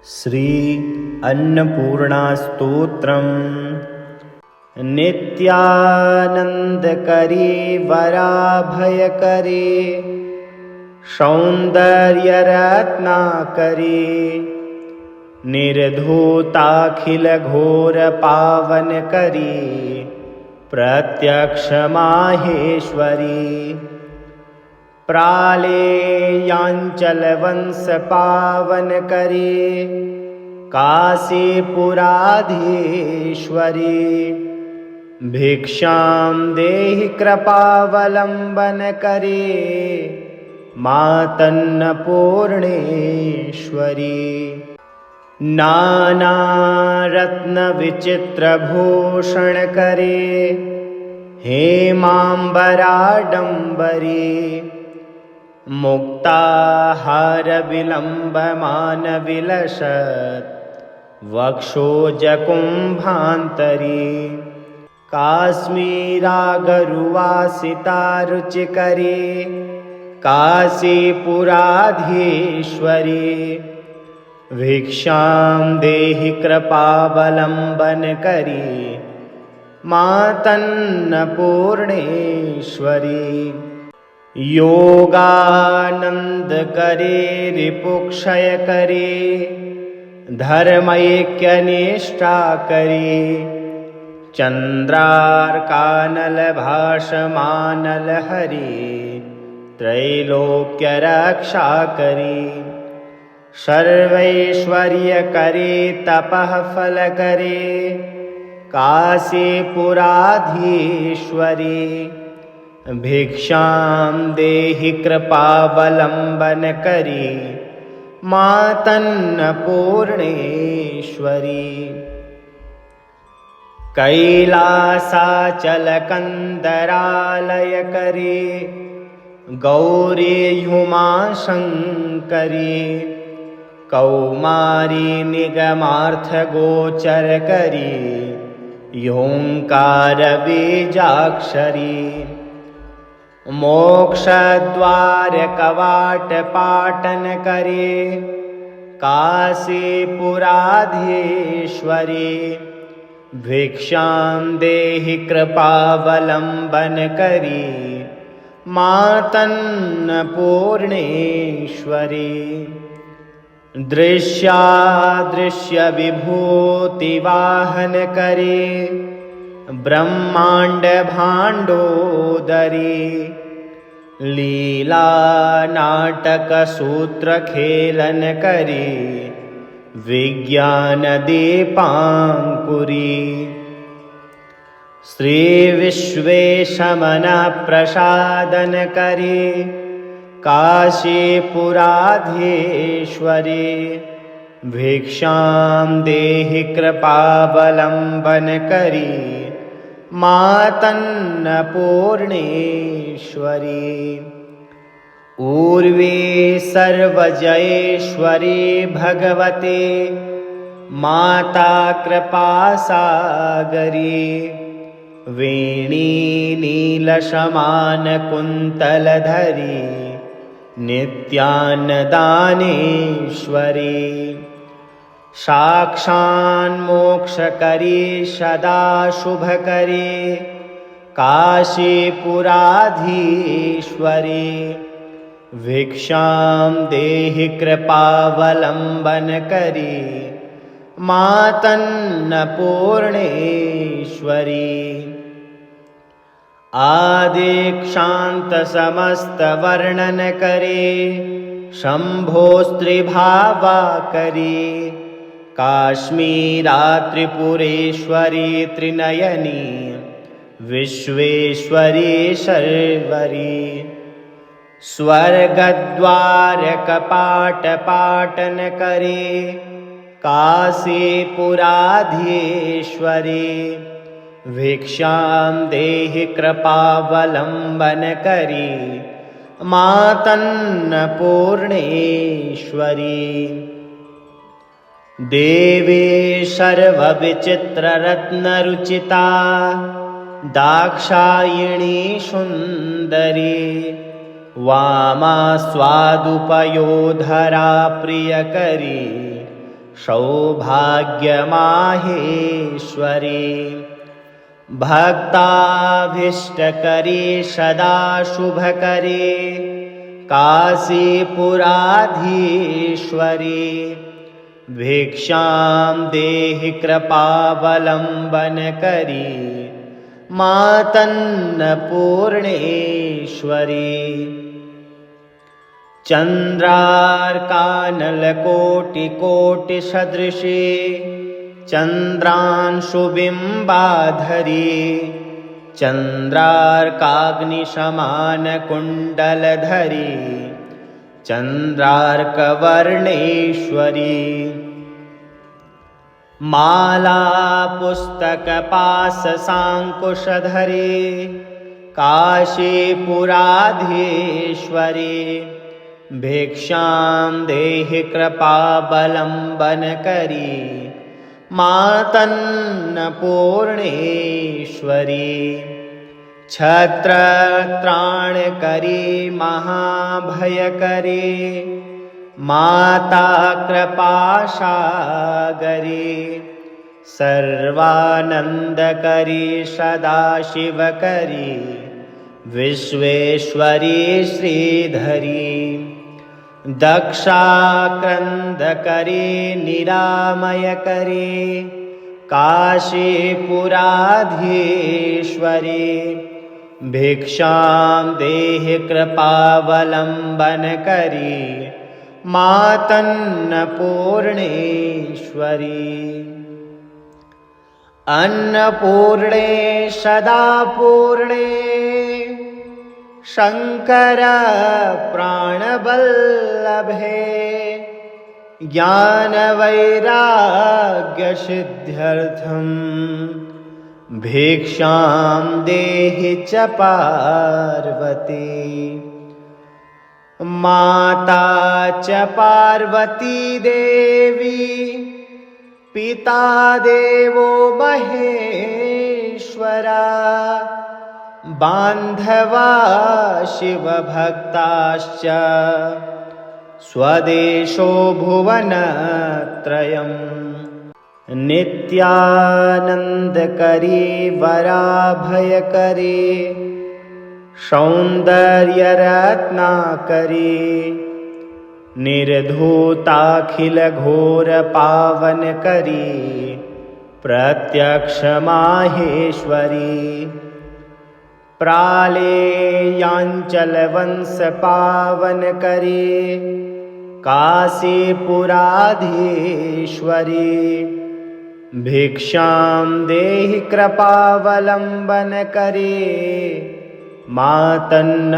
श्री अन्नपूर्णा स्तोत्रम्। नित्यानन्दकरी वराभयकरी सौन्दर्यरत्नाकरी निर्धूताखिलघोरपावनकरी प्रत्यक्षमाहेश्वरी प्रालेयाञ्चलवंशपावनकरी काशीपुराधीश्वरी भिक्षां देहि कृपावलम्बनकरी मातन्नपूर्णेश्वरी नानारत्नविचित्रभूषणकरी हेमाम्बराडम्बरी मुक्ताहारविलम्बमानविलसत् वक्षोजकुम्भान्तरी काश्मीरागरुवासितारुचिकरी काशीपुराधीश्वरी भिक्षां देहि कृपावलम्बनकरी मातन्नपूर्णेश्वरी योगानन्दकरी रिपुक्षयकरी धर्मैक्यनिष्ठाकरी चन्द्रार्कानलभाषमानलहरी त्रैलोक्यरक्षाकरी सर्वैश्वर्यकरी तपःफलकरी काशीपुराधीश्वरी भिक्षां देहि कृपावलम्बनकरी मातन्नपूर्णेश्वरी कैलासाचलकन्दरालयकरी गौरी हुमाशङ्करी कौमारी निगमार्थगोचरकरी ह्योङ्कारबीजाक्षरी मोक्षद्वारकवाटपाटनकरी काशीपुराधीश्वरी भिक्षां देहि कृपावलम्बनकरी मातन्नपूर्णेश्वरी दृश्यादृश्यविभूतिवाहनकरी ब्रह्माण्डभाण्डोदरी लीलानाटकसूत्रखेलनकरी विज्ञानदीपाङ्कुरी श्रीविश्वेशमनप्रसादनकरी काशीपुराधीश्वरी भिक्षां देहि कृपावलम्बनकरी मातन्नपूर्णेश्वरी ऊर्वी सर्वजयेश्वरी भगवती माता कृपासागरी वेणी नीलशमानकुन्तलधरी नित्यान्नदानेश्वरी साक्षान्मोक्षकरी सदा शुभकरी काशीपुराधीश्वरी भिक्षां देहि कृपावलम्बनकरी मातन्नपूर्णेश्वरी आदिक्षान्तसमस्तवर्णनकरी शम्भोस्त्रिभावाकरी काश्मीरात्रिपुरेश्वरी त्रिनयनी विश्वेश्वरी शर्वरी स्वर्गद्वारकपाटपाटनकरी काशीपुराधीश्वरी भिक्षां देहि कृपावलम्बनकरी मातन्नपूर्णेश्वरी देवी सर्वविचित्ररत्नरुचिता दाक्षायिणी सुन्दरी वामा स्वादुपयोधरा प्रियकरी सौभाग्यमाहेश्वरी भक्ताभीष्टकरी सदा शुभकरी काशीपुराधीश्वरी भिक्षां देहि कृपावलम्बनकरी मातन्नपूर्णेश्वरी चन्द्रार्कानलकोटिकोटिसदृशी चन्द्रांशुबिम्बाधरी चन्द्रार्काग्निसमानकुण्डलधरी चन्द्रार्कवर्णेश्वरी मालापुस्तकपाशशाङ्कुशधरी काशीपुराधीश्वरी भिक्षां देहि कृपावलम्बनकरी मातन्नपूर्णेश्वरी छत्रत्राणकरी महाभयकरी माता कृपासागरी सर्वानन्दकरी सदाशिवकरी विश्वेश्वरी श्रीधरी दक्षाक्रन्दकरी निरामयकरी काशीपुराधीश्वरी भिक्षां देहि कृपावलम्बनकरी मातन्नपूर्णेश्वरी अन्नपूर्णे सदा पूर्णे शंकर प्राणवल्लभे ज्ञानवैराग्यसिद्ध्यर्थं भिक्षां देहि च पार्वती माता च पार्वती देवी पिता देवो महेश्वरा बान्धवा शिवभक्ताश्च स्वदेशो भुवनत्रयम् नित्यानन्दकरी वराभयकरी सौन्दर्यरत्नाकरी निर्धूताखिलघोरपावनकरी प्रत्यक्षमाहेश्वरी प्रालेयाञ्चलवंशपावनकरी काशीपुराधीश्वरी भिक्षां देहि कृपावलम्बनकरी मातन्नपूर्णेश्वरी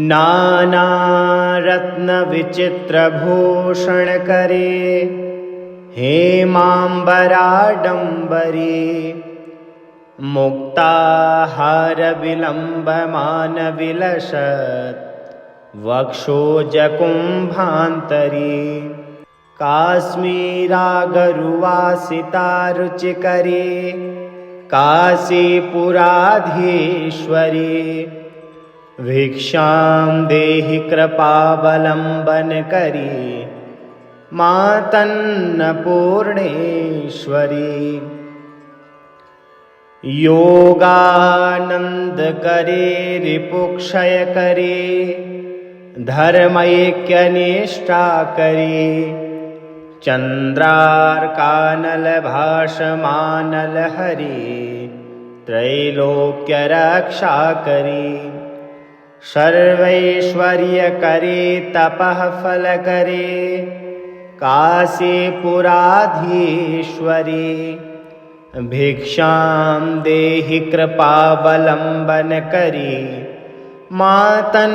नानारत्नविचित्रभूषणकरी हेमाम्बराडम्बरी मुक्ताहारविलम्बमानविलसत् वक्षोजकुम्भान्तरी काश्मीरागरुवासितारुचिकरी काशीपुराधीश्वरी भिक्षां देहि कृपावलम्बनकरी मातन्नपूर्णेश्वरी योगानन्दकरी रिपुक्षयकरी धर्मैक्यनिष्ठाकरी चन्द्रार्कानलभाषमानलहरी त्रैलोक्यरक्षाकरी सर्वैश्वर्यकरी तपःफलकरी काशीपुराधीश्वरी भिक्षां देहि कृपावलम्बनकरी मातन्नपूर्णेश्वरी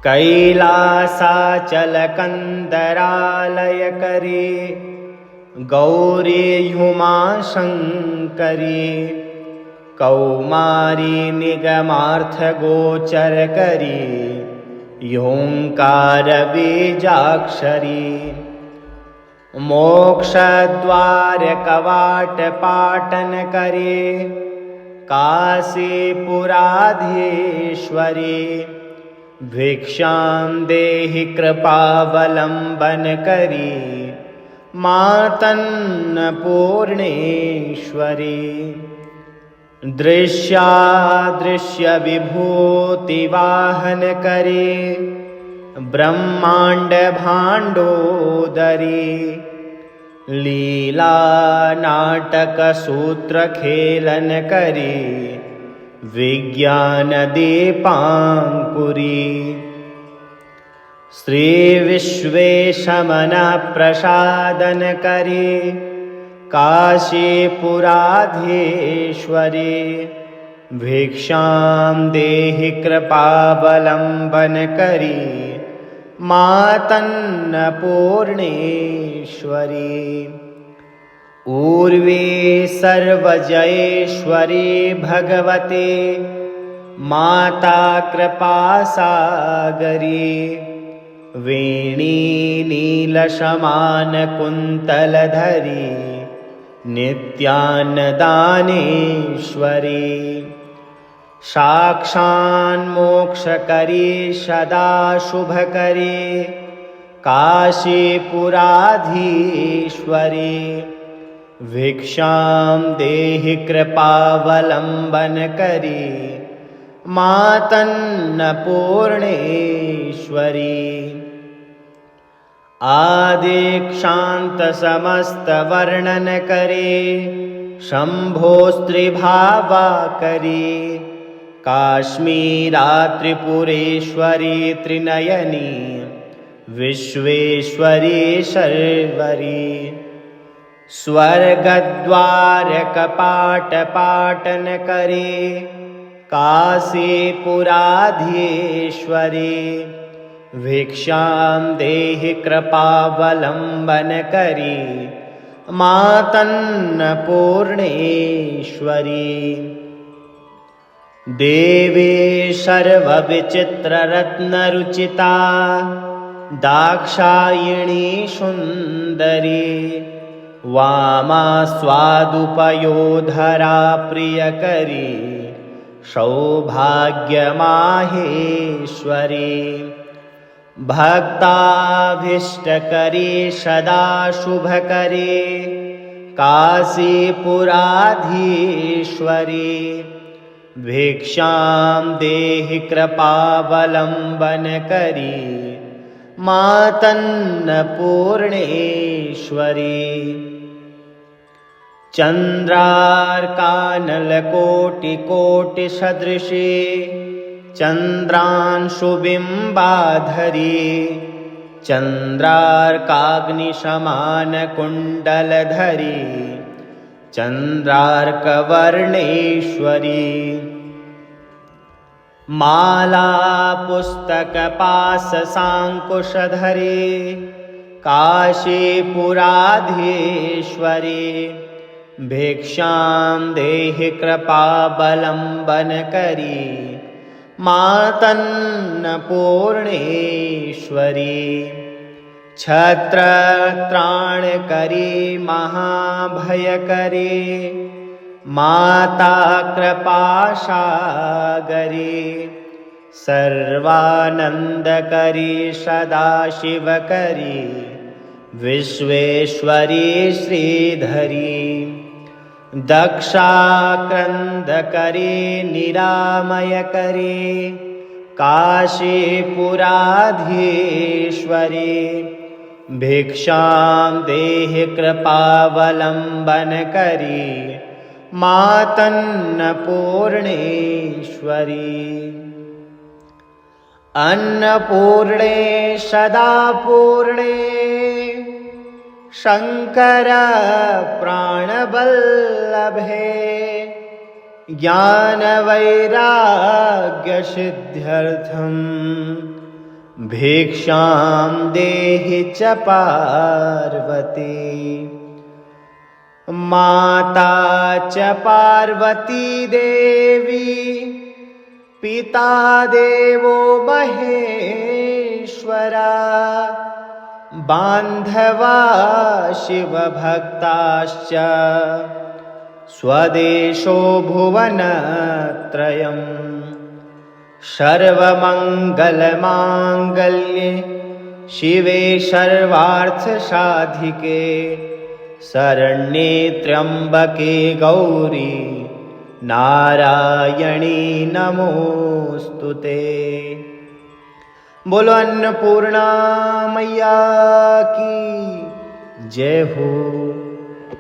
कैलासाचलकन्दरालयकरी गौरी हुमाशङ्करी कौमारी निगमार्थगोचरकरी ह्योङ्कारबीजाक्षरी मोक्षद्वारकवाटपाटनकरी काशीपुराधीश्वरी भिक्षां देहि कृपावलम्बन करी मातन्नपूर्णेश्वरी दृश्यादृश्य विभूतिवाहन करे ब्रह्मांड भांडोदरी लीला नाटक सूत्र खेलन करी विज्ञान दीपांकुरी श्री विश्वेशमन प्रसादन करे काशीपुराधीश्वरी भिक्षां देहि कृपावलम्बन करी मातन्नपूर्णेश्वरी ऊर्वे सर्वजयेश्वरी भगवते माता कृपासागरी वेणी नीलशमान कुन्तलधरी नित्यान्नदानेश्वरी साक्षान्मोक्षकरी सदा शुभकरी काशीपुराधीश्वरी भिक्षां देहि कृपावलम्बन करी मातन्नपूर्णेश्वरी आदिक्षान्त समस्त वर्णन करे शंभो स्त्रीभावा करी काश्मीरात्रिपुरेश्वरी त्रिनयनी विश्वेश्वरी शर्वरी स्वर्गद्वार कपाट पाटन करे काशीपुराधीश्वरी भिक्षां देहि कृपावलम्बन करी मातन्नपूर्णेश्वरी देवी सर्वविचित्ररत्नरुचिता दाक्षायिणी सुन्दरी वामा स्वादुपयोधरा प्रियकरी सौभाग्यमाहेश्वरी भक्ताभीष्टकरी सदा शुभकरी काशीपुराधीश्वरी भिक्षां देहि कृपावलम्बन करी मातन्नपूर्णेश्वरी चन्द्रार्कानलकोटिकोटिसदृशी चन्द्रांशुबिम्बाधरी चन्द्रार्काग्निसमानकुण्डलधरी चन्द्रार्कवर्णेश्वरी माला पुस्तकपाशसाङ्कुशधरी काशीपुराधीश्वरी भिक्षां देहि कृपावलम्बन करी मातन्नपूर्णेश्वरी छत्रत्राणकरी महाभयकरी माता कृपासागरी सर्वानन्दकरी सदाशिवकरी विश्वेश्वरी श्रीधरी दक्षाक्रन्दकरी निरामयकरी काशीपुराधीश्वरी भिक्षां देहि कृपावलम्बन करी मातन्नपूर्णेश्वरी अन्नपूर्णे सदा पूर्णे शंकर प्राणवल्लभे ज्ञान वैराग्य सिद्ध्यर्थं भिक्षां देहि च पार्वती माता च पार्वती देवी पिता देवो महेश्वरा बान्धवा शिवभक्ताश्च स्वदेशो भुवनत्रयम् सर्वमङ्गलमाङ्गल्ये शिवे सर्वार्थसाधिके शरण्ये त्र्यम्बके गौरी नारायणी नमोस्तुते। बोलो अन्नपूर्णा मैया की जय हो।